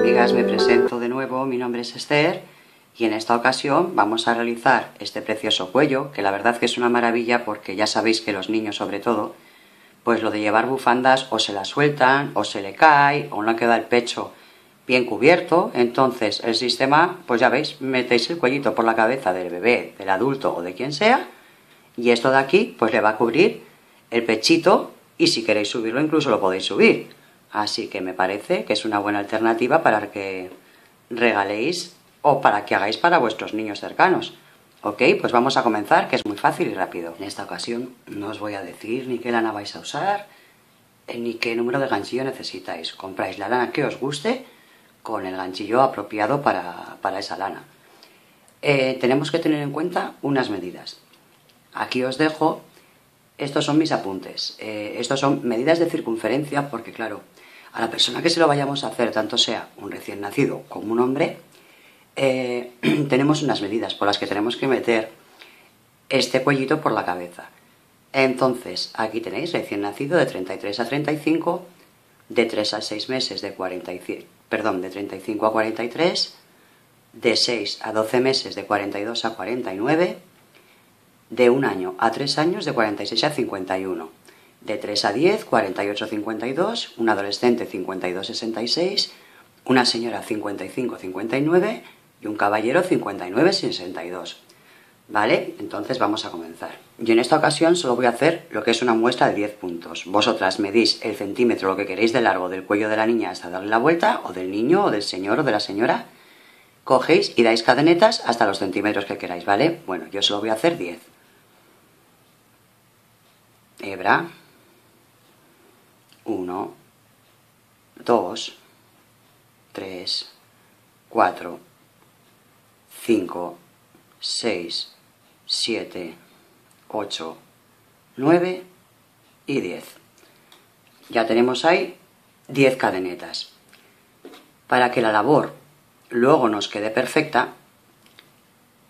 amigas, me presento de nuevo, mi nombre es Esther y en esta ocasión vamos a realizar este precioso cuello, que la verdad que es una maravilla porque ya sabéis que los niños sobre todo, pues lo de llevar bufandas o se la sueltan o se le cae o no queda el pecho bien cubierto. Entonces el sistema, pues ya veis, metéis el cuellito por la cabeza del bebé, del adulto o de quien sea y esto de aquí pues le va a cubrir el pechito y si queréis subirlo incluso lo podéis subir. Así que me parece que es una buena alternativa para que regaléis o para que hagáis para vuestros niños cercanos. Ok, pues vamos a comenzar, que es muy fácil y rápido. En esta ocasión no os voy a decir ni qué lana vais a usar, ni qué número de ganchillo necesitáis. Compráis la lana que os guste con el ganchillo apropiado para esa lana. Tenemos que tener en cuenta unas medidas. Aquí os dejo, estos son mis apuntes. Estos son medidas de circunferencia porque, claro, a la persona que se lo vayamos a hacer, tanto sea un recién nacido como un hombre, tenemos unas medidas por las que tenemos que meter este cuellito por la cabeza. Entonces, aquí tenéis recién nacido de 33 a 35, de 3 a 6 meses de 35 a 43, de 6 a 12 meses de 42 a 49, de 1 año a 3 años de 46 a 51, de 3 a 10, 48 a 52, un adolescente 52 a 66, una señora 55 a 59 y un caballero 59 a 62. ¿Vale? Entonces vamos a comenzar. Yo en esta ocasión solo voy a hacer lo que es una muestra de 10 puntos. Vosotras medís el centímetro, lo que queréis de largo del cuello de la niña hasta darle la vuelta, o del niño, o del señor, o de la señora. Cogéis y dais cadenetas hasta los centímetros que queráis, ¿vale? Bueno, yo solo voy a hacer 10. Hebra. 1, 2, 3, 4, 5, 6, 7, 8, 9 y 10. Ya tenemos ahí 10 cadenetas. Para que la labor luego nos quede perfecta,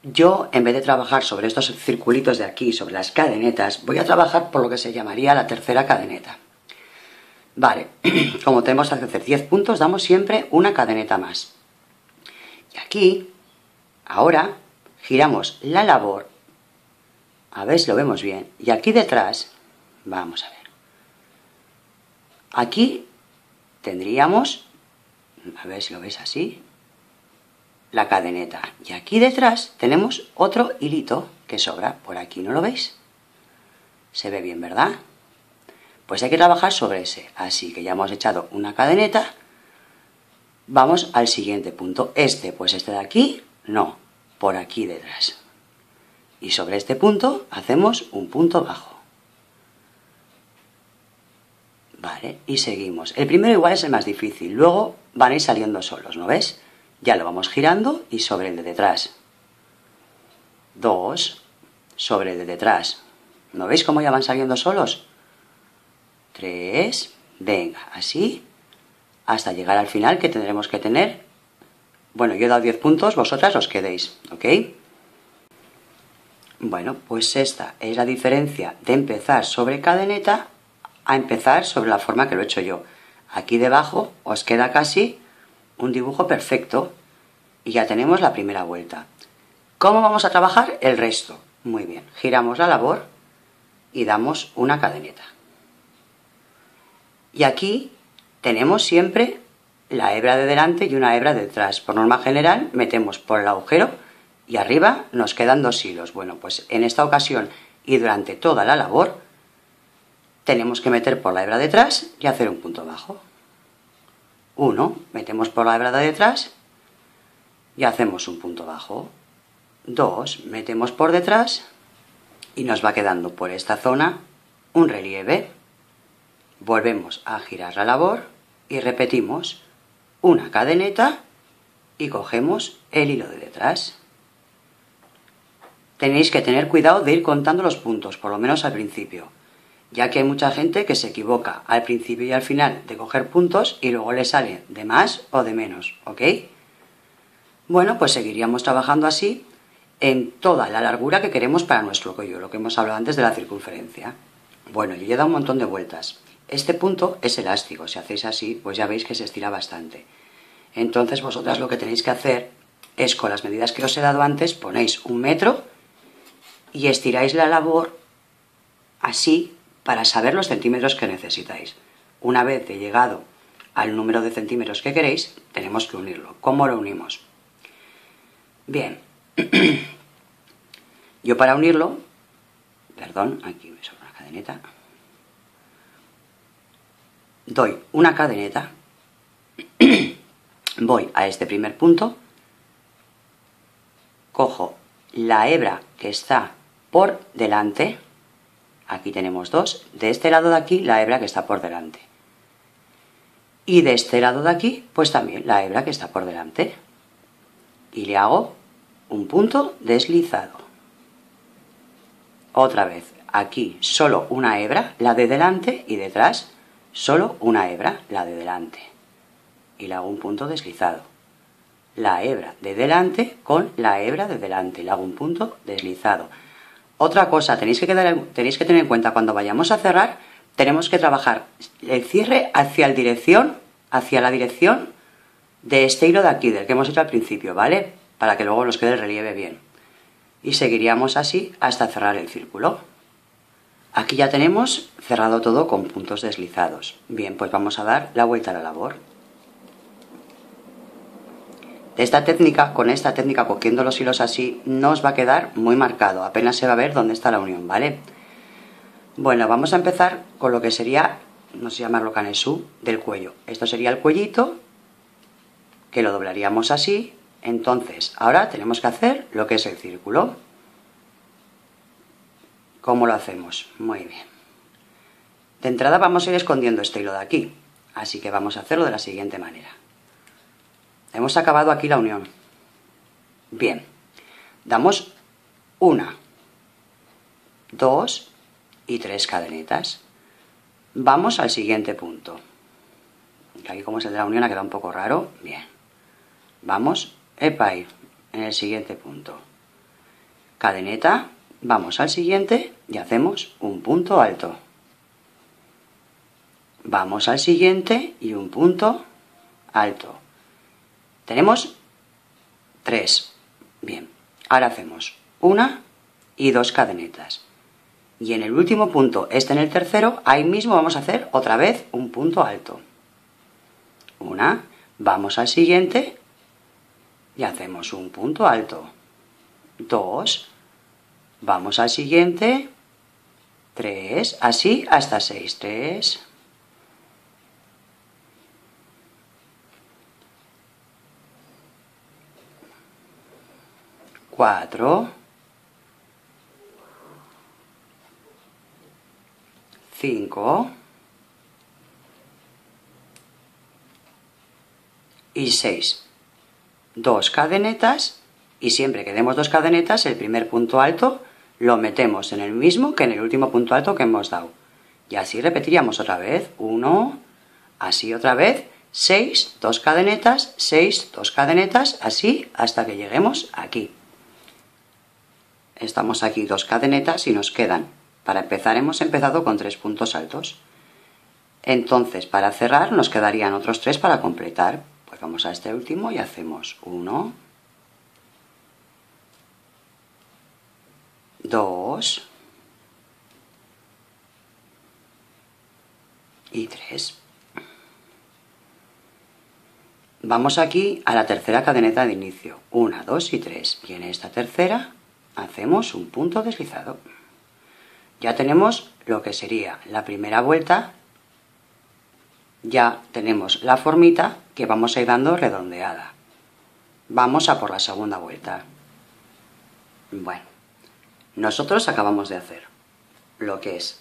yo en vez de trabajar sobre estos circulitos de aquí, sobre las cadenetas, voy a trabajar por lo que se llamaría la tercera cadeneta. Vale, como tenemos que hacer 10 puntos, damos siempre una cadeneta más. Y aquí, ahora, giramos la labor, a ver si lo vemos bien, y aquí detrás, vamos a ver, aquí tendríamos, a ver si lo veis así, la cadeneta, y aquí detrás tenemos otro hilito que sobra, por aquí, ¿no lo veis? Se ve bien, ¿verdad? Pues hay que trabajar sobre ese, así que ya hemos echado una cadeneta, vamos al siguiente punto, pues este de aquí, no, por aquí detrás. Y sobre este punto hacemos un punto bajo. Vale, y seguimos. El primero igual es el más difícil, luego van a ir saliendo solos, ¿no ves? Ya lo vamos girando y sobre el de detrás. 2, sobre el de detrás. ¿No veis cómo ya van saliendo solos? 3, venga, así, hasta llegar al final que tendremos que tener, bueno, yo he dado 10 puntos, vosotras os quedéis, ¿ok? Bueno, pues esta es la diferencia de empezar sobre cadeneta a empezar sobre la forma que lo he hecho yo. Aquí debajo os queda casi un dibujo perfecto y ya tenemos la primera vuelta. ¿Cómo vamos a trabajar el resto? Muy bien, giramos la labor y damos una cadeneta. Y aquí tenemos siempre la hebra de delante y una hebra de detrás. Por norma general metemos por el agujero y arriba nos quedan 2 hilos. Bueno, pues en esta ocasión y durante toda la labor tenemos que meter por la hebra de detrás y hacer un punto bajo. 1, metemos por la hebra de detrás y hacemos un punto bajo. 2, metemos por detrás y nos va quedando por esta zona un relieve. Volvemos a girar la labor y repetimos una cadeneta y cogemos el hilo de detrás. Tenéis que tener cuidado de ir contando los puntos, por lo menos al principio, ya que hay mucha gente que se equivoca al principio y al final de coger puntos y luego le sale de más o de menos, ¿ok? Bueno, pues seguiríamos trabajando así en toda la largura que queremos para nuestro cuello, lo que hemos hablado antes de la circunferencia. Bueno, yo ya he dado un montón de vueltas. Este punto es elástico, si hacéis así, pues ya veis que se estira bastante. Entonces vosotras lo que tenéis que hacer es, con las medidas que os he dado antes, ponéis 1 metro y estiráis la labor así para saber los centímetros que necesitáis. Una vez de llegado al número de centímetros que queréis, tenemos que unirlo. ¿Cómo lo unimos? Bien, yo para unirlo, perdón, aquí me sobra una cadeneta, doy una cadeneta, voy a este primer punto, cojo la hebra que está por delante, aquí tenemos dos, de este lado de aquí la hebra que está por delante, y de este lado de aquí pues también la hebra que está por delante, y le hago un punto deslizado. Otra vez, aquí solo una hebra, la de delante, y detrás solo una hebra, la de delante, y le hago un punto deslizado. La hebra de delante con la hebra de delante, le hago un punto deslizado. Otra cosa, tenéis que tener en cuenta, cuando vayamos a cerrar, tenemos que trabajar el cierre hacia la dirección de este hilo de aquí, del que hemos hecho al principio, ¿vale? Para que luego nos quede el relieve bien. Y seguiríamos así hasta cerrar el círculo. Aquí ya tenemos cerrado todo con puntos deslizados. Bien, pues vamos a dar la vuelta a la labor. Con esta técnica, cogiendo los hilos así, no os va a quedar muy marcado, apenas se va a ver dónde está la unión, ¿vale? Bueno, vamos a empezar con lo que sería, no sé llamarlo canesú, del cuello. Esto sería el cuellito, que lo doblaríamos así. Entonces, ahora tenemos que hacer lo que es el círculo. ¿Cómo lo hacemos? Muy bien. De entrada vamos a ir escondiendo este hilo de aquí, así que vamos a hacerlo de la siguiente manera. Hemos acabado aquí la unión. Bien, damos 1, 2 y 3 cadenetas. Vamos al siguiente punto. Aquí, como es el de la unión, ha quedado un poco raro. Bien, vamos, en el siguiente punto. Cadeneta, vamos al siguiente y hacemos un punto alto. Vamos al siguiente y un punto alto. Tenemos 3. Bien, ahora hacemos 1 y 2 cadenetas. Y en el último punto, en el tercero, ahí mismo vamos a hacer otra vez un punto alto. 1, vamos al siguiente y hacemos un punto alto. 2, vamos al siguiente, 3, así hasta 6. 3, 4, 5 y 6. 2 cadenetas, y siempre que demos 2 cadenetas, el primer punto alto lo metemos en el mismo que en el último punto alto que hemos dado. Y así repetiríamos otra vez. 1, así otra vez, 6, 2 cadenetas, 6, 2 cadenetas, así hasta que lleguemos aquí. Estamos aquí 2 cadenetas y nos quedan, para empezar hemos empezado con 3 puntos altos. Entonces, para cerrar nos quedarían otros 3 para completar. Pues vamos a este último y hacemos 1, 2 y 3. Vamos aquí a la tercera cadeneta de inicio. 1, 2 y 3. Y en esta tercera hacemos un punto deslizado. Ya tenemos lo que sería la primera vuelta, ya tenemos la formita que vamos a ir dando redondeada. Vamos a por la segunda vuelta. Bueno, nosotros acabamos de hacer lo que es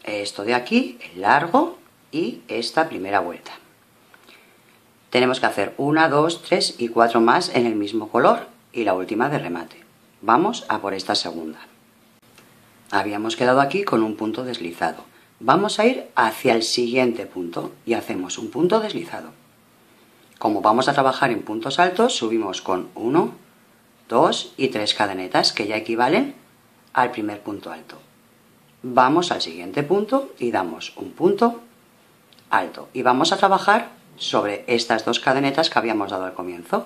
esto de aquí, el largo, y esta primera vuelta. Tenemos que hacer 1, 2, 3 y 4 más en el mismo color y la última de remate. Vamos a por esta segunda. Habíamos quedado aquí con un punto deslizado. Vamos a ir hacia el siguiente punto y hacemos un punto deslizado. Como vamos a trabajar en puntos altos, subimos con 1, 2 y 3 cadenetas, que ya equivalen al primer punto alto. Vamos al siguiente punto y damos un punto alto. Y vamos a trabajar sobre estas dos cadenetas que habíamos dado al comienzo.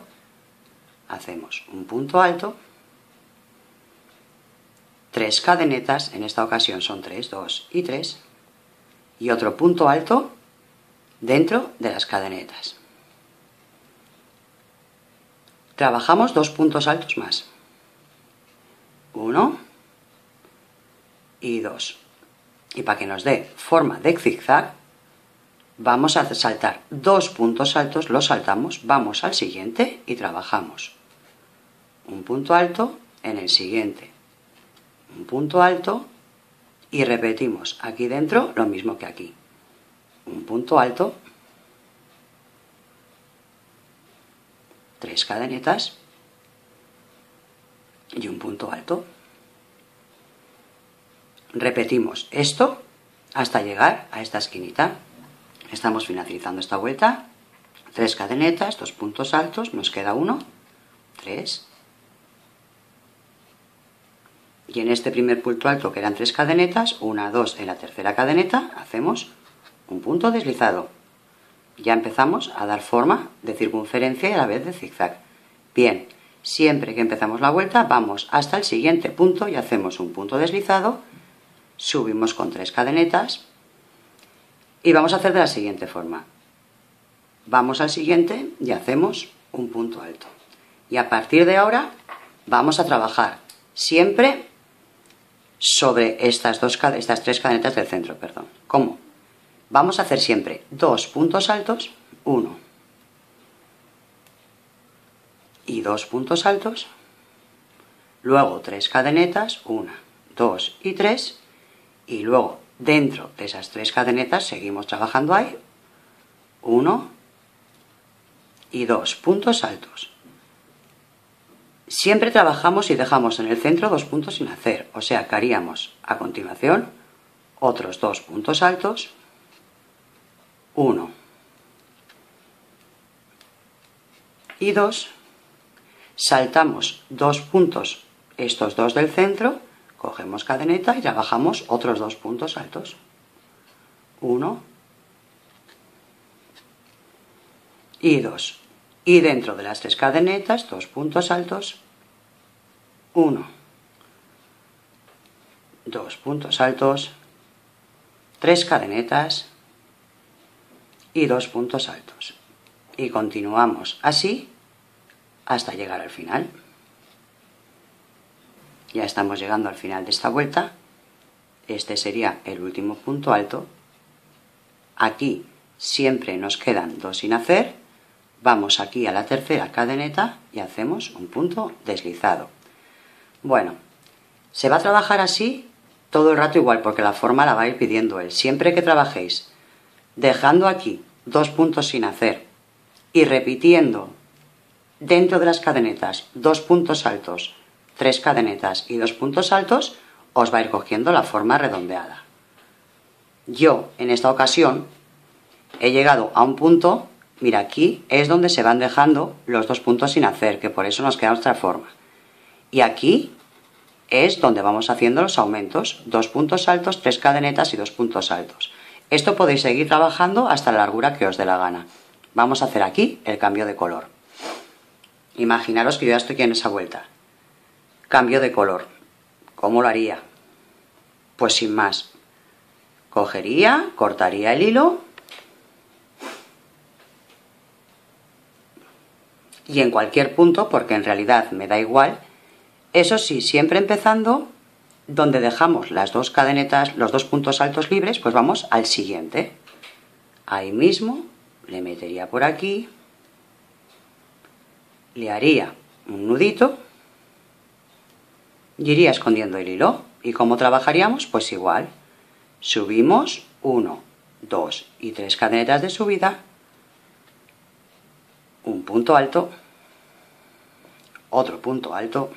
Hacemos un punto alto, 3 cadenetas, en esta ocasión son 3, 2 y 3, y otro punto alto dentro de las cadenetas. Trabajamos 2 puntos altos más, 1 y 2. Y para que nos dé forma de zigzag, vamos a saltar 2 puntos altos, los saltamos, vamos al siguiente y trabajamos un punto alto en el siguiente, un punto alto, y repetimos aquí dentro lo mismo que aquí, un punto alto, 3 cadenetas y un punto alto. Repetimos esto hasta llegar a esta esquinita. Estamos finalizando esta vuelta, 3 cadenetas, 2 puntos altos, nos queda 1, 3, y en este primer punto alto, que eran 3 cadenetas, 1, 2, en la tercera cadeneta hacemos un punto deslizado. Ya empezamos a dar forma de circunferencia y a la vez de zigzag. Bien, siempre que empezamos la vuelta vamos hasta el siguiente punto y hacemos un punto deslizado, subimos con 3 cadenetas y vamos a hacer de la siguiente forma. Vamos al siguiente y hacemos un punto alto. Y a partir de ahora vamos a trabajar siempre sobre estas 3 cadenetas del centro, perdón. ¿Cómo? Vamos a hacer siempre 2 puntos altos, 1 y 2 puntos altos, luego 3 cadenetas, 1, 2 y 3, y luego dentro de esas 3 cadenetas seguimos trabajando ahí, 1 y 2 puntos altos. Siempre trabajamos y dejamos en el centro 2 puntos sin hacer, o sea que haríamos a continuación otros 2 puntos altos, 1 y 2, saltamos 2 puntos, estos 2 del centro, cogemos cadeneta y trabajamos otros 2 puntos altos, 1 y 2, y dentro de las 3 cadenetas 2 puntos altos, 1, 2 puntos altos, 3 cadenetas y 2 puntos altos, y continuamos así hasta llegar al final. Ya estamos llegando al final de esta vuelta. Este sería el último punto alto. Aquí siempre nos quedan 2 sin hacer. Vamos aquí a la tercera cadeneta y hacemos un punto deslizado. Bueno, se va a trabajar así todo el rato igual, porque la forma la va a ir pidiendo él. Siempre que trabajéis dejando aquí 2 puntos sin hacer y repitiendo dentro de las cadenetas 2 puntos altos, 3 cadenetas y 2 puntos altos, os va a ir cogiendo la forma redondeada. Yo en esta ocasión he llegado a un punto, mira, aquí es donde se van dejando los 2 puntos sin hacer, que por eso nos queda nuestra forma. Y aquí es donde vamos haciendo los aumentos, 2 puntos altos, 3 cadenetas y 2 puntos altos. Esto podéis seguir trabajando hasta la largura que os dé la gana. Vamos a hacer aquí el cambio de color. Imaginaros que yo ya estoy aquí en esa vuelta. Cambio de color. ¿Cómo lo haría? Pues sin más. Cogería, cortaría el hilo y en cualquier punto, porque en realidad me da igual, eso sí, siempre empezando donde dejamos las 2 cadenetas, los 2 puntos altos libres, pues vamos al siguiente. Ahí mismo le metería por aquí, le haría un nudito y iría escondiendo el hilo. ¿Y cómo trabajaríamos? Pues igual. Subimos 1, 2 y 3 cadenetas de subida, un punto alto, otro punto alto,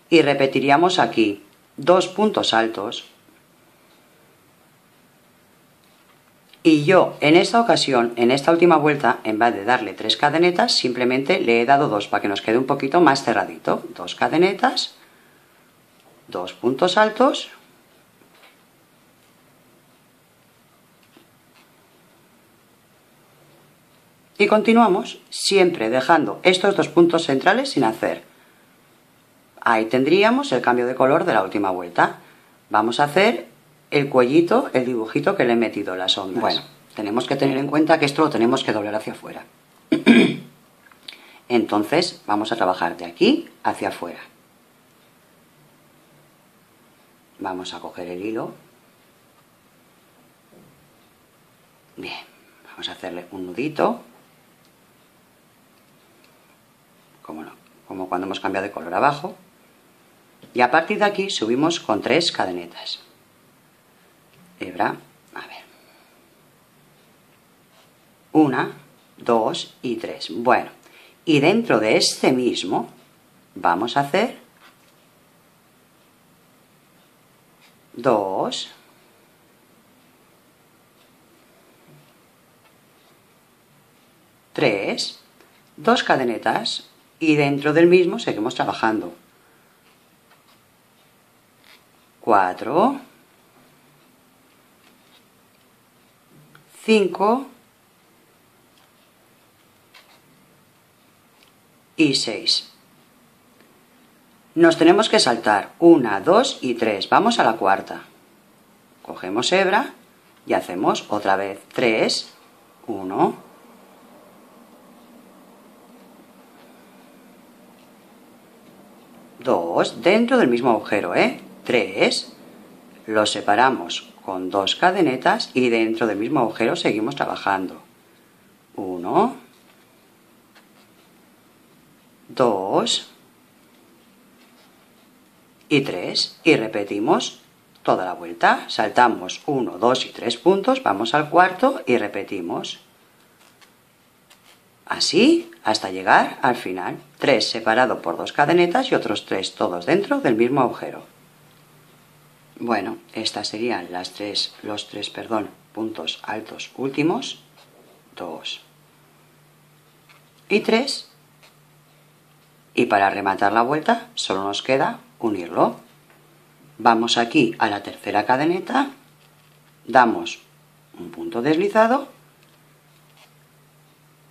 y repetiríamos aquí 2 puntos altos. Y yo en esta ocasión, en esta última vuelta, en vez de darle 3 cadenetas, simplemente le he dado 2 para que nos quede un poquito más cerradito. 2 cadenetas, 2 puntos altos, Y continuamos siempre dejando estos dos puntos centrales sin hacer. Ahí tendríamos el cambio de color de la última vuelta. Vamos a hacer el cuellito, el dibujito que le he metido las ondas. Bueno, tenemos que tener en cuenta que esto lo tenemos que doblar hacia afuera. Entonces vamos a trabajar de aquí hacia afuera. Vamos a coger el hilo. Bien, vamos a hacerle un nudito. Como cuando hemos cambiado de color abajo. Y a partir de aquí subimos con 3 cadenetas. Hebra, a ver. 1, 2 y 3. Bueno, y dentro de este mismo vamos a hacer 2, 3, 2 cadenetas y dentro del mismo seguimos trabajando. 4, 5 y 6. Nos tenemos que saltar 1, 2 y 3. Vamos a la cuarta. Cogemos hebra y hacemos otra vez 3, 1, 2, dentro del mismo agujero, 3, los separamos con 2 cadenetas y dentro del mismo agujero seguimos trabajando. 1, 2 y 3 y repetimos toda la vuelta. Saltamos 1, 2 y 3 puntos, vamos al cuarto y repetimos. Así hasta llegar al final. 3 separado por 2 cadenetas y otros 3 todos dentro del mismo agujero. Bueno, estas serían los tres puntos altos últimos. 2 y 3. Y para rematar la vuelta solo nos queda unirlo. Vamos aquí a la tercera cadeneta, damos un punto deslizado,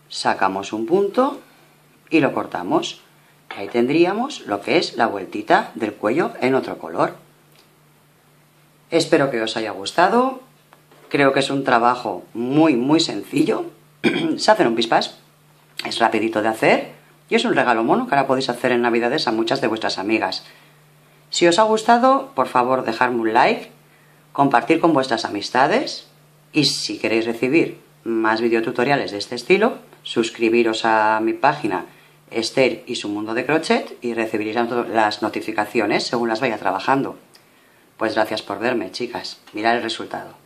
sacamos un punto y lo cortamos. Ahí tendríamos lo que es la vueltita del cuello en otro color. Espero que os haya gustado. Creo que es un trabajo muy sencillo. Se hace en un pispás, es rapidito de hacer y es un regalo mono que ahora podéis hacer en Navidades a muchas de vuestras amigas. Si os ha gustado, por favor dejadme un like, compartir con vuestras amistades y si queréis recibir más videotutoriales de este estilo, suscribiros a mi página Esther y su mundo de crochet y recibiréis las notificaciones según las vaya trabajando. Pues gracias por verme, chicas. Mirad el resultado.